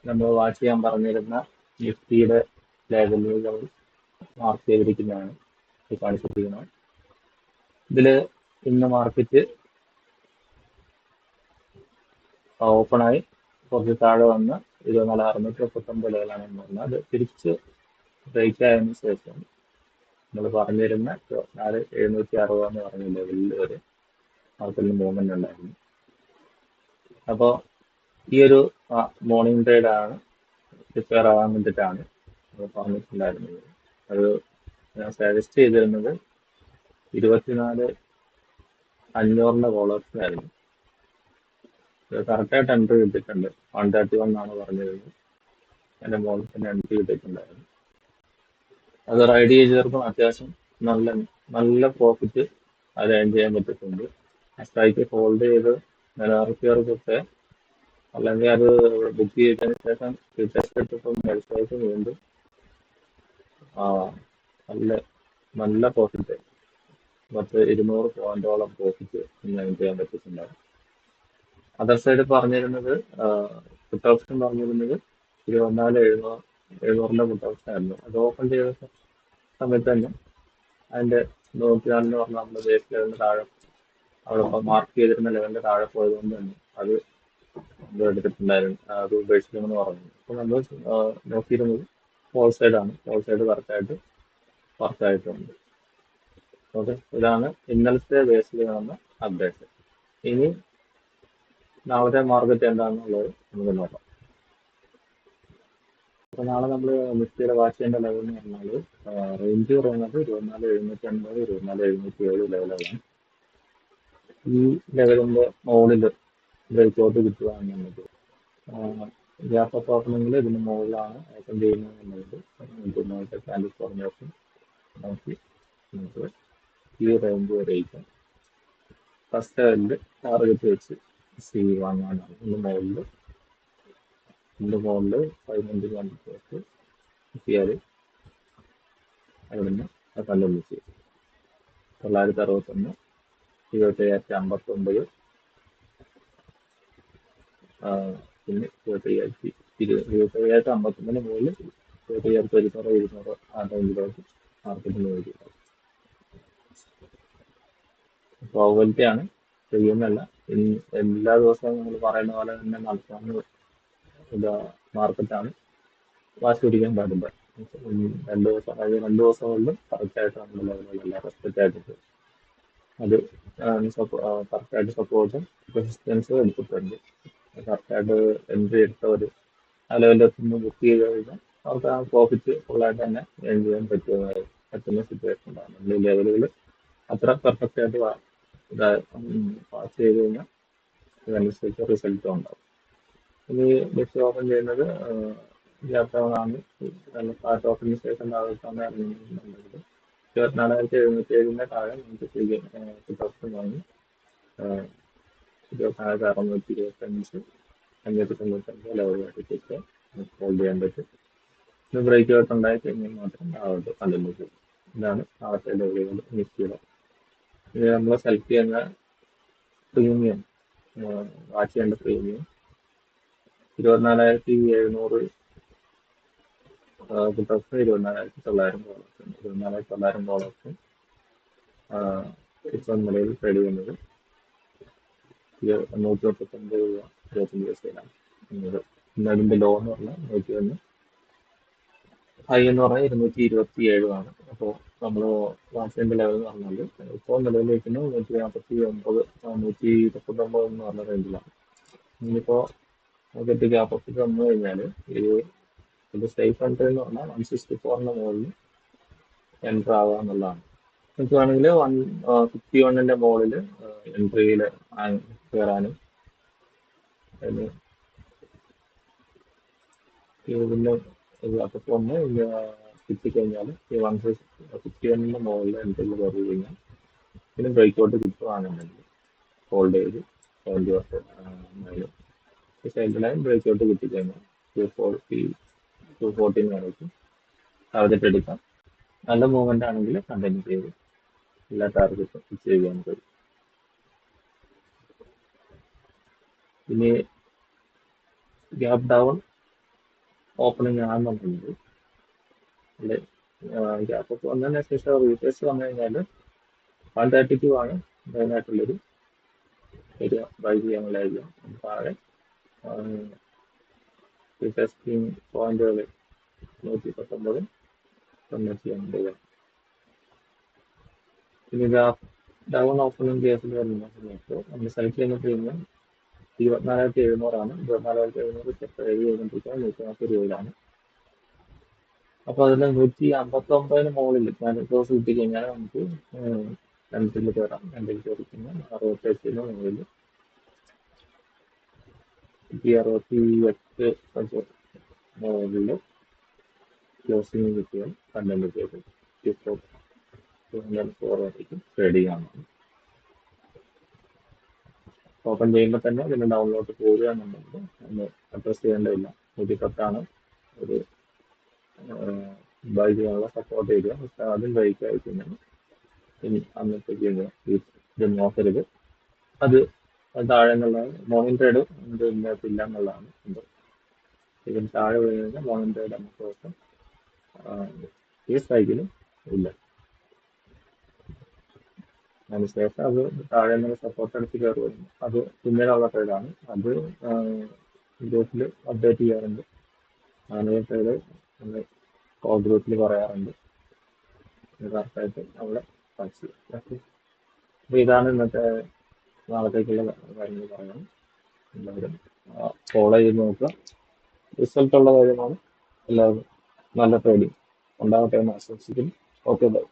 നമ്മൾ വാച്ച് ചെയ്യാൻ പറഞ്ഞിരുന്ന നിഫ്റ്റിയുടെ ലെവലുകൾ മാർക്ക് ചെയ്തിരിക്കുന്നതാണ് ഈ കാണിച്ചിരിക്കുന്നത്. ഇതിൽ ഇന്ന് മാർക്കറ്റ് ഓപ്പണായി കുറച്ച് താഴെ വന്ന് 24,639 ലെവലാണ് പറഞ്ഞത്. അത് തിരിച്ച് ബ്രേക്ക് ആയതിനു ശേഷം നമ്മൾ പറഞ്ഞിരുന്ന 24,760 എന്ന് പറഞ്ഞ ലെവലിൽ വരെ മാർക്കറ്റിൽ മൂവ്മെന്റ് ഉണ്ടായിരുന്നു. അപ്പോൾ ഈ ഒരു മോർണിംഗ് ട്രേഡ് ആണ് പ്രിപ്പയർ ആവാൻ വേണ്ടിയിട്ടാണ് പറഞ്ഞിട്ടുണ്ടായിരുന്നത്. അത് ഞാൻ സജസ്റ്റ് ചെയ്തിരുന്നത് 24,500 കോൾ ഓപ്ഷനായിരുന്നു. കറക്റ്റായിട്ട് എൻട്രി കിട്ടിയിട്ടുണ്ട്. 131 ആണ് പറഞ്ഞിരുന്നത്. എൻ്റെ മോളിൽ തന്നെ എൻട്രി കിട്ടിയിട്ടുണ്ടായിരുന്നു. അത് റൈഡ് ചെയ്തവർക്കും അത്യാവശ്യം നല്ല നല്ല പ്രോഫിറ്റ് അത് ഏൺ ചെയ്യാൻ പറ്റിയിട്ടുണ്ട്. ആ സ്ട്രൈക്ക് ഹോൾഡ് ചെയ്ത് നിലനിർത്തിയവർക്കൊക്കെ, അല്ലെങ്കിൽ അത് ബുക്ക് ചെയ്തതിന് ശേഷം റീടെസ്റ്റ് എടുത്തപ്പോൾ സ്ട്രൈക്ക് വീണ്ടും നല്ല നല്ല പ്രോഫിറ്റ് 200 പോയിന്റോളം പ്രോഫിറ്റ് ഏൺ ചെയ്യാൻ പറ്റിയിട്ടുണ്ടായിരുന്നു. അതർ സൈഡ് പറഞ്ഞിരുന്നത് പുട്ട് ഓപ്ഷൻ പറഞ്ഞിരുന്നത് 24,700 പുട്ട് ഓപ്ഷൻ ആയിരുന്നു. അത് ഓപ്പൺ ചെയ്ത സമയത്ത് തന്നെ അതിന്റെ 104 പറഞ്ഞ നമ്മുടെ ബേസ് ലെവലിന് താഴെ അവിടെ മാർക്ക് ചെയ്തിരുന്ന ലെവലിന്റെ താഴെ പോയതുകൊണ്ട് തന്നെ അത് എടുത്തിട്ടുണ്ടായിരുന്നു. അത് ഉപേക്ഷിക്കുമെന്ന് പറഞ്ഞു. അപ്പോൾ നമ്മൾ നോക്കിയിരുന്നത് ഹോൾ സൈഡാണ്. ഹോൾ സൈഡ് കറക്റ്റായിട്ട് വർക്കായിട്ടുണ്ട്. ഓക്കെ, ഇതാണ് ഇന്നലത്തെ ബേസിൽ കാണുന്ന അപ്ഡേറ്റ്. ഇനി നാളത്തെ മാർക്കറ്റ് എന്താണെന്നുള്ളത് നമുക്ക് നോക്കാം. അപ്പോൾ നാളെ നമ്മൾ നിഫ്റ്റിയുടെ വാച്ച് ചെയ്യേണ്ട ലെവൽ എന്ന് പറഞ്ഞാൽ റേഞ്ച് പറയുന്നത് 24,750, 24,707 ലെവലുകളാണ്. ഈ ലെവലിന്റെ മുകളിൽ ബ്രേക്ക്ഔട്ട് കിട്ടുകയാണെന്നുണ്ടെങ്കിൽ ഗ്യാപ്പ് അപ്പ് ഓപ്പണിംഗിൽ ഇതിന് മുകളിലാണ് ഓപ്പൺ ചെയ്യുന്നത് എന്നുള്ളത് ക്യാൻഡിൽ ഫോർമേഷൻ നോക്കി നമുക്ക് ഈ റേഞ്ച് വരെയ്ക്കും ഫസ്റ്റ് ലെവലിൽ ടാർഗറ്റ് വെച്ച് വാങ്ങാനാണ്. ഇതിന്റെ മുകളിൽ 500 കണ്ടിട്ട് കിട്ടിയാൽ അവിടുന്ന് കണ്ടിന്യൂ ചെയ്യും. 961, 27,059, പിന്നെ 27,059 മുകളിൽ 27,100 ആ ടൈമിലോട്ട് മാർക്കറ്റിന് വേണ്ടി പ്രോബിലിറ്റിയാണ്, ചെയ്യുന്നല്ല. എല്ലാ ദിവസവും നമ്മൾ പറയുന്ന പോലെ തന്നെ നടത്താവുന്ന മാർക്കറ്റാണ്. വാശി പിടിക്കാൻ പാടില്ല. 2 ദിവസം കൊണ്ടും കറക്റ്റായിട്ട് നമ്മുടെ ലെവലുകളെല്ലാം റെസ്പെക്റ്റ് ആയിട്ട് അത് കറക്റ്റായിട്ട് സപ്പോർട്ടും റെസിസ്റ്റൻസും എടുത്തിട്ടുണ്ട്. കറക്റ്റായിട്ട് എൻട്രി എടുത്തവർ ആ ലെവലിലെത്തുമ്പോൾ ബുക്ക് ചെയ്ത് കഴിഞ്ഞാൽ അവർക്ക് ആ പ്രോഫിറ്റ് ഫുള്ളായിട്ട് തന്നെ ഏൺ ചെയ്യാൻ പറ്റുന്ന സിറ്റുവേഷൻ ഉണ്ടാകും. നമ്മൾ ഈ ലെവലുകൾ അത്ര പെർഫെക്റ്റ് ആയിട്ട് പാസ് ചെയ്ത് കഴിഞ്ഞാൽ അതനുസരിച്ച് റിസൾട്ടും ഉണ്ടാവും. ഇനി ലിസ്റ്റ് ഓപ്പൺ ചെയ്യുന്നത് ഗ്യാപ് ഡൗൺ ആണ്. ഫ്ലാറ്റ് ഓപ്പണിന് ശേഷം താഴോട്ടാണ് ഇറങ്ങുന്നുണ്ടെങ്കിൽ 24,707 താഴെ നമുക്ക് പുട്ട് ഓപ്ഷൻ വാങ്ങി 24,625, 595 ലെവലുമായിട്ട് ഹോൾഡ് ചെയ്യാൻ പറ്റും. ഇത് ബ്രേക്ക് ഔട്ട് ഉണ്ടായി കഴിഞ്ഞാൽ മാത്രം താഴോട്ട് കണ്ടിന്യൂ ചെയ്യും. ഇതാണ് താഴത്തെ ലെവലുകൾ നിഫ്റ്റിയുടെ. ഇത് നമ്മൾ സെലക്ട് ചെയ്യുന്ന പ്രീമിയം, വാച്ച് ചെയ്യേണ്ട premium 24,700 puttu option, 24,900 call option. 24,900 call option ഇപ്പം നിലവിൽ ട്രേഡ് ചെയ്യുന്നത് 139 രൂപ 25 പൈസയിലാണ്. പിന്നെ അതിന്റെ ലോ എന്ന് പറഞ്ഞാൽ 101, ഹൈ എന്ന് പറഞ്ഞാൽ 227 അപ്പോൾ നമ്മൾ വാട്സിന്റെ ലെവൽ എന്ന് പറഞ്ഞാൽ ഇപ്പോൾ നിലവിൽ വയ്ക്കുന്നത് 149, 139 എന്ന് പറഞ്ഞ റേഞ്ചിലാണ്. ഇനിയിപ്പോൾ മാർക്കറ്റ് ഗ്യാപ്പ് അപ്പ് വന്നു കഴിഞ്ഞാൽ ഇത് സേഫ് എൻട്രി എന്ന് പറഞ്ഞാൽ 164 മുകളിൽ എൻറ്റർ ആവുക എന്നുള്ളതാണ്. നമുക്ക് വേണമെങ്കിൽ 151 മുകളിൽ എൻട്രിയിൽ കയറാനും അതിന് ഇതിൻ്റെ ഗ്യാപ്പ് ഒന്ന് കിട്ടിക്കഴിഞ്ഞാൽ ഈ 151 മുകളിൽ എൻട്രിയിൽ കയറി കഴിഞ്ഞാൽ പിന്നെ ബ്രേക്ക് ഔട്ട് കിട്ടുകയാണെന്നുണ്ടെങ്കിൽ ഹോൾഡ് ചെയ്ത് 70 സൈഡ് ലൈൻ ബ്രേക്ക് ഔട്ട് കിട്ടിക്കഴിഞ്ഞാൽ 214 വരയ്ക്കും ടാർഗറ്റ് എടുക്കാം. നല്ല മൂവ്മെന്റ് ആണെങ്കിൽ കണ്ടിന്യൂ ചെയ്ത് എല്ലാ ടാർഗറ്റും ഫിക്സ് ചെയ്യാൻ കഴിയും. ഇനി ഗ്യാപ് ഡൗൺ ഓപ്പണിംഗ് ആണെന്നുണ്ടെങ്കിൽ അല്ലെ ഗ്യാപ്പ് വന്നതിന് ശേഷം റീറ്റേഴ്സ് വന്നു കഴിഞ്ഞാൽ 132 ആണ് മെയിനായിട്ടുള്ളൊരു ഏരിയ ബൈ ചെയ്യാനുള്ള ഏരിയ. താഴെ റീറ്റേഴ്സിങ് പോയിന്റുകൾ 119, 95. പിന്നെ ഡൗൺ ഓപ്പണിംഗ് കേസിൽ വരുന്ന സമയത്ത് നമ്മൾ സെലക്ട് ചെയ്യുന്ന പ്രീമിയം 24,700 ആണ്. 24,700 ചെയ്തുകൊണ്ടിരിക്കുക 140 രൂപയിലാണ്. അപ്പൊ അതിൽ 159 മുകളിൽ ക്ലോസ് കിട്ടി കഴിഞ്ഞാൽ നമുക്ക് രണ്ടിൽ കയറാം. രണ്ടിൽ കയറി കഴിഞ്ഞാൽ 68 മുകളിൽ 68 മുകളിൽ ക്ലോസിംഗ് കിട്ടിയാൽ കണ്ടന്റ് ചെയ്ത് ഫോർവേഡേക്ക് ട്രേഡ് ചെയ്യാവുന്നതാണ്. ഓപ്പൺ ചെയ്യുമ്പോൾ തന്നെ ഇതിന്റെ ഡൗൺലോഡ് പോരുക എന്നുണ്ടെങ്കിൽ ഒന്ന് അഡ്രസ് ചെയ്യേണ്ടതില്ല. 110 ഒരു ബൈ ചെയ്യാനുള്ള സപ്പോർട്ട് ഏരിയ. പക്ഷെ അതിൽ ബൈക്ക് ആയി കഴിഞ്ഞാൽ ഇനി അന്നത്തേക്ക് ഇത് നോക്കരുത്. അത് താഴെ എന്നുള്ളതാണ് മോർണിംഗ് ട്രേഡ് ഇതിനകത്തില്ല എന്നുള്ളതാണ്. ഇതിന് താഴെ പോയി കഴിഞ്ഞാൽ മോർണിംഗ് ട്രേഡ് നമുക്ക് ദിവസം ഈ സ്ട്രൈക്കിലും ഇല്ല. അതിനുശേഷം അത് താഴെ നിന്ന് സപ്പോർട്ട് എടുത്ത് കയറുമായിരുന്നു. അത് പിന്നീടുള്ള ട്രേഡാണ്. അത് ഗ്രൂപ്പിൽ അപ്ഡേറ്റ് ചെയ്യാറുണ്ട്. അങ്ങനെ ട്രേഡ് നമ്മൾ കോൾ ഗ്രൂപ്പിൽ പറയാറുണ്ട്. കറക്റ്റായിട്ട് നമ്മളെ പഠിച്ചു. അപ്പൊ ഇതാണ് ഇന്നത്തെ നാളത്തേക്കുള്ള കാര്യങ്ങൾ പറയാം. എല്ലാവരും ഫോളോ ചെയ്ത് നോക്കുക. റിസൾട്ട് ഉള്ള കാര്യമാണ്. എല്ലാവരും നല്ല ട്രേഡിങ് ഉണ്ടാകട്ടെ എന്ന് ആശംസിക്കുന്നു. Okay, by.